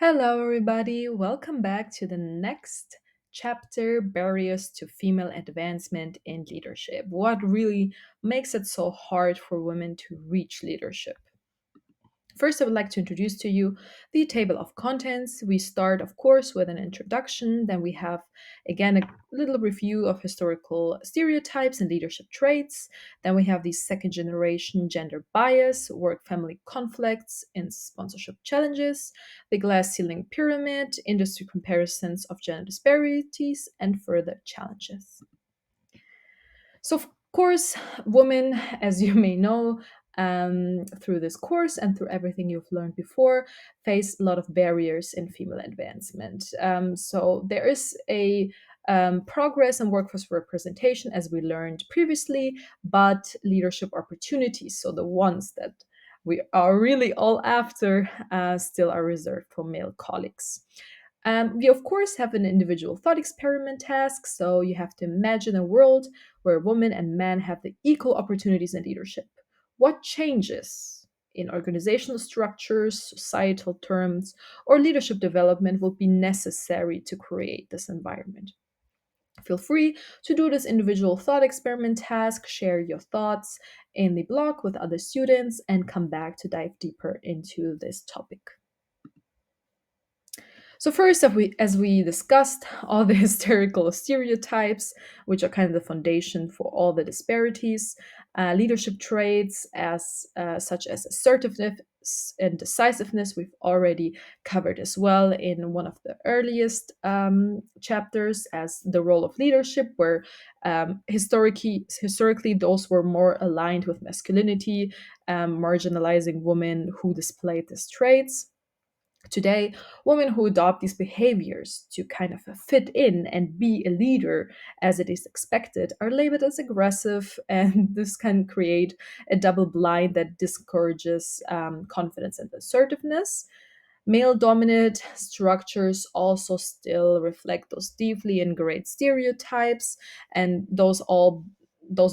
Hello, everybody. Welcome back to the next chapter, Barriers to Female Advancement in Leadership. What really makes it so hard for women to reach leadership? First, I would like to introduce to you the table of contents. We start, of course, with an introduction. Then we have, again, a little review of historical stereotypes and leadership traits. Then we have the second generation gender bias, work family conflicts, and sponsorship challenges, the glass ceiling pyramid, industry comparisons of gender disparities, and further challenges. So, of course, women, as you may know, through this course and through everything you've learned before, face a lot of barriers in female advancement. So, there is a progress in workforce representation, as we learned previously, but leadership opportunities, so the ones that we are really all after, still are reserved for male colleagues. We, of course, have an individual thought experiment task. So you have to imagine a world where women and men have the equal opportunities in leadership. What changes in organizational structures, societal terms, or leadership development will be necessary to create this environment? Feel free to do this individual thought experiment task, share your thoughts in the blog with other students, and come back to dive deeper into this topic. So first, as we discussed, all the historical stereotypes, which are kind of the foundation for all the disparities, leadership traits as such as assertiveness and decisiveness, we've already covered as well in one of the earliest chapters as the role of leadership, where historically those were more aligned with masculinity, marginalizing women who displayed these traits. Today, women who adopt these behaviors to kind of fit in and be a leader as it is expected are labeled as aggressive, and this can create a double blind that discourages confidence and assertiveness. Male dominant structures also still reflect those deeply ingrained stereotypes, and those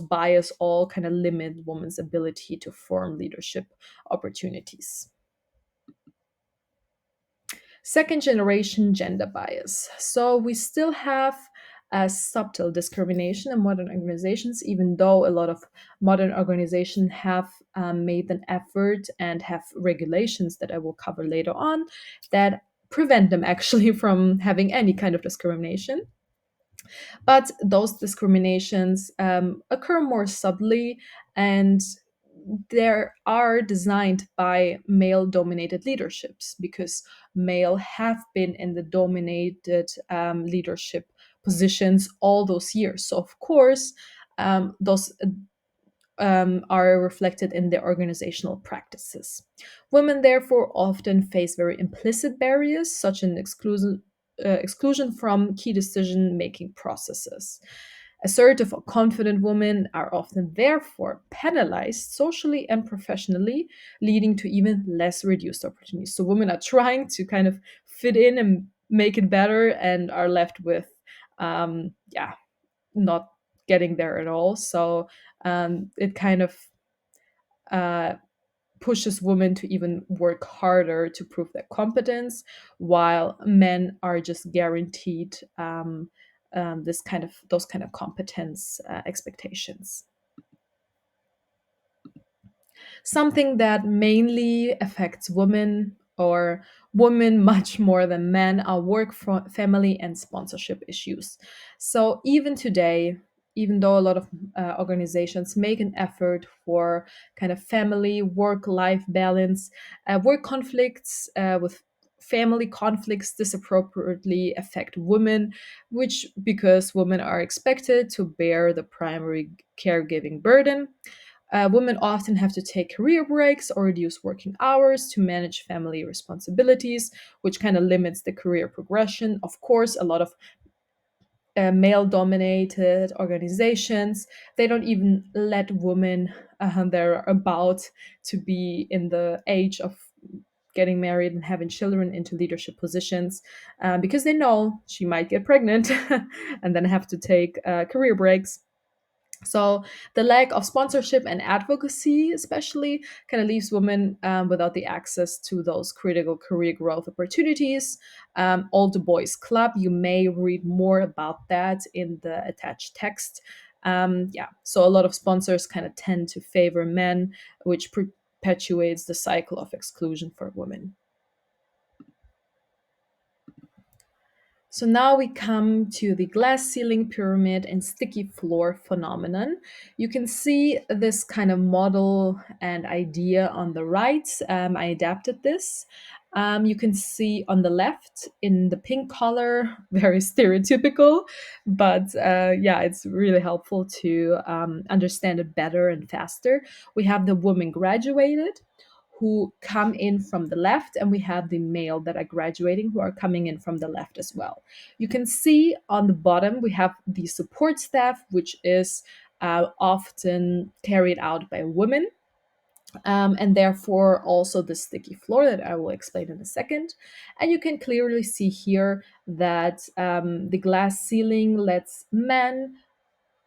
bias all kind of limit women's ability to form leadership opportunities. Second generation gender bias. So we still have a subtle discrimination in modern organizations, even though a lot of modern organizations have made an effort and have regulations that I will cover later on that prevent them actually from having any kind of discrimination. But those discriminations occur more subtly, and they are designed by male dominated leaderships because male have been in the dominated leadership positions all those years. So, of course, those are reflected in their organizational practices. Women, therefore, often face very implicit barriers, such as exclusion from key decision making processes. Assertive or confident women are often, therefore, penalized socially and professionally, leading to even less reduced opportunities. So, women are trying to kind of fit in and make it better and are left with, yeah, not getting there at all. So it kind of uh, pushes women to even work harder to prove their competence, while men are just guaranteed this kind of those kind of competence expectations. Something that mainly affects women or women much more than men are family, and sponsorship issues. So even today, even though a lot of organizations make an effort for kind of family work life balance, work conflicts with family conflicts disappropriately affect women, which because women are expected to bear the primary caregiving burden. Women often have to take career breaks or reduce working hours to manage family responsibilities, which kind of limits the career progression. Of course, a lot of male dominated organizations, they don't even let women they're about to be in the age of getting married and having children into leadership positions because they know she might get pregnant and then have to take career breaks. So the lack of sponsorship and advocacy, especially, kind of leaves women without the access to those critical career growth opportunities. All the Boys Club, you may read more about that in the attached text. Yeah, so a lot of sponsors kind of tend to favor men, which perpetuates the cycle of exclusion for women. So now we come to the glass ceiling pyramid and sticky floor phenomenon. You can see this kind of model and idea on the right. I adapted this. You can see on the left in the pink color, very stereotypical, but yeah, it's really helpful to understand it better and faster. We have the woman graduated who come in from the left, and we have the male that are graduating who are coming in from the left as well. You can see on the bottom we have the support staff, which is often carried out by women. And therefore also the sticky floor that I will explain in a second. And you can clearly see here that the glass ceiling lets men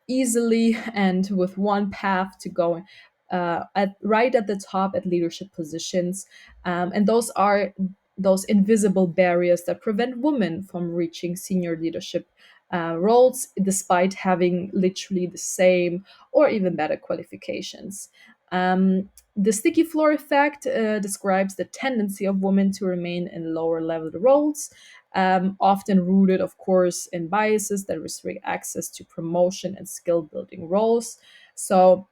easily and with one path to go at right at the top at leadership positions, and those are those invisible barriers that prevent women from reaching senior leadership roles despite having literally the same or even better qualifications. The sticky floor effect describes the tendency of women to remain in lower level roles, often rooted, of course, in biases that restrict access to promotion and skill building roles. So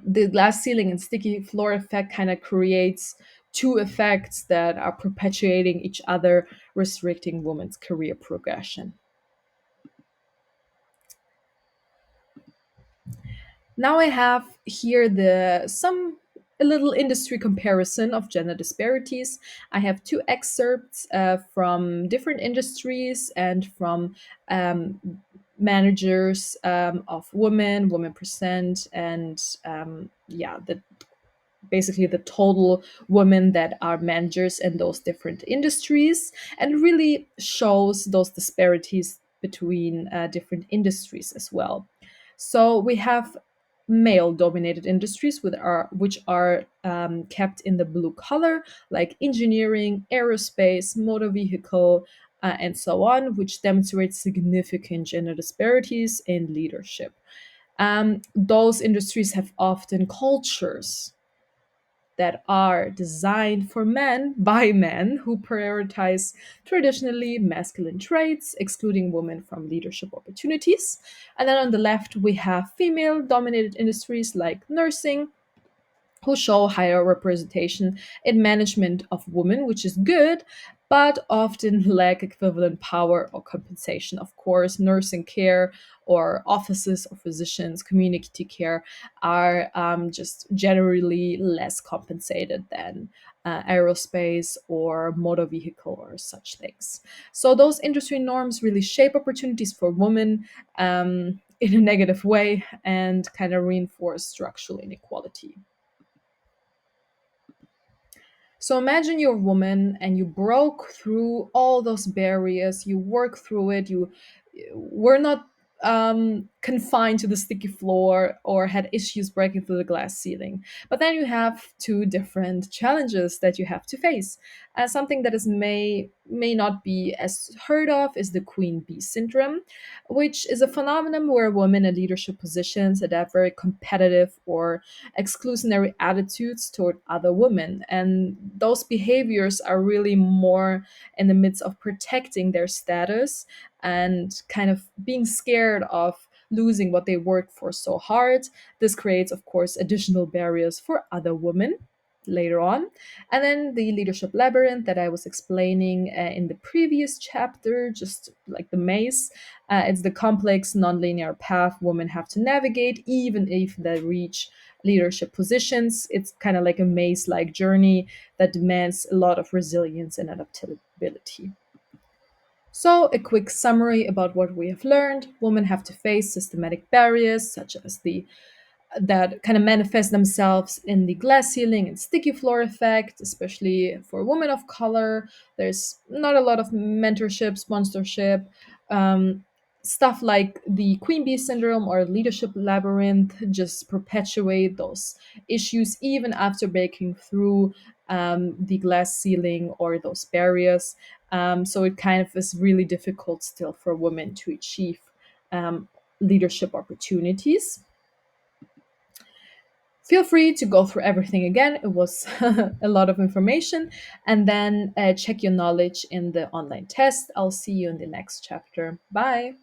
the glass ceiling and sticky floor effect kind of creates two effects that are perpetuating each other, restricting women's career progression. Now I have here the some a little industry comparison of gender disparities. I have two excerpts from different industries and from um, managers of women, women percent, and yeah, the basically the total women that are managers in those different industries, and really shows those disparities between different industries as well. So we have male dominated industries which are kept in the blue color, like engineering, aerospace, motor vehicle, and so on, which demonstrates significant gender disparities in leadership. Those industries have often cultures that are designed for men by men who prioritize traditionally masculine traits, excluding women from leadership opportunities. And then on the left, we have female dominated industries like nursing, who show higher representation in management of women, which is good, but often lack equivalent power or compensation. Of course, nursing care or offices or physicians, community care are just generally less compensated than aerospace or motor vehicle or such things. So, those industry norms really shape opportunities for women in a negative way and kind of reinforce structural inequality. So imagine you're a woman and you broke through all those barriers, you work through it, you were not confined to the sticky floor or had issues breaking through the glass ceiling. But then you have two different challenges that you have to face. Something that is may not be as heard of is the queen bee syndrome, which is a phenomenon where women in leadership positions that have very competitive or exclusionary attitudes toward other women. And those behaviors are really more in the midst of protecting their status and kind of being scared of losing what they worked for so hard. This creates, of course, additional barriers for other women later on. And then the leadership labyrinth that I was explaining in the previous chapter, just like the maze, it's the complex nonlinear path women have to navigate even if they reach leadership positions. It's kind of like a maze like journey that demands a lot of resilience and adaptability. So, a quick summary about what we have learned. Women have to face systematic barriers, such as the that kind of manifest themselves in the glass ceiling and sticky floor effect, especially for women of color. There's not a lot of mentorship, sponsorship. Um, Stuff like the queen bee syndrome or leadership labyrinth just perpetuate those issues even after breaking through the glass ceiling or those barriers. So it kind of is really difficult still for women to achieve um, leadership opportunities. Feel free to go through everything again. It was a lot of information. And then check your knowledge in the online test. I'll see you in the next chapter. Bye.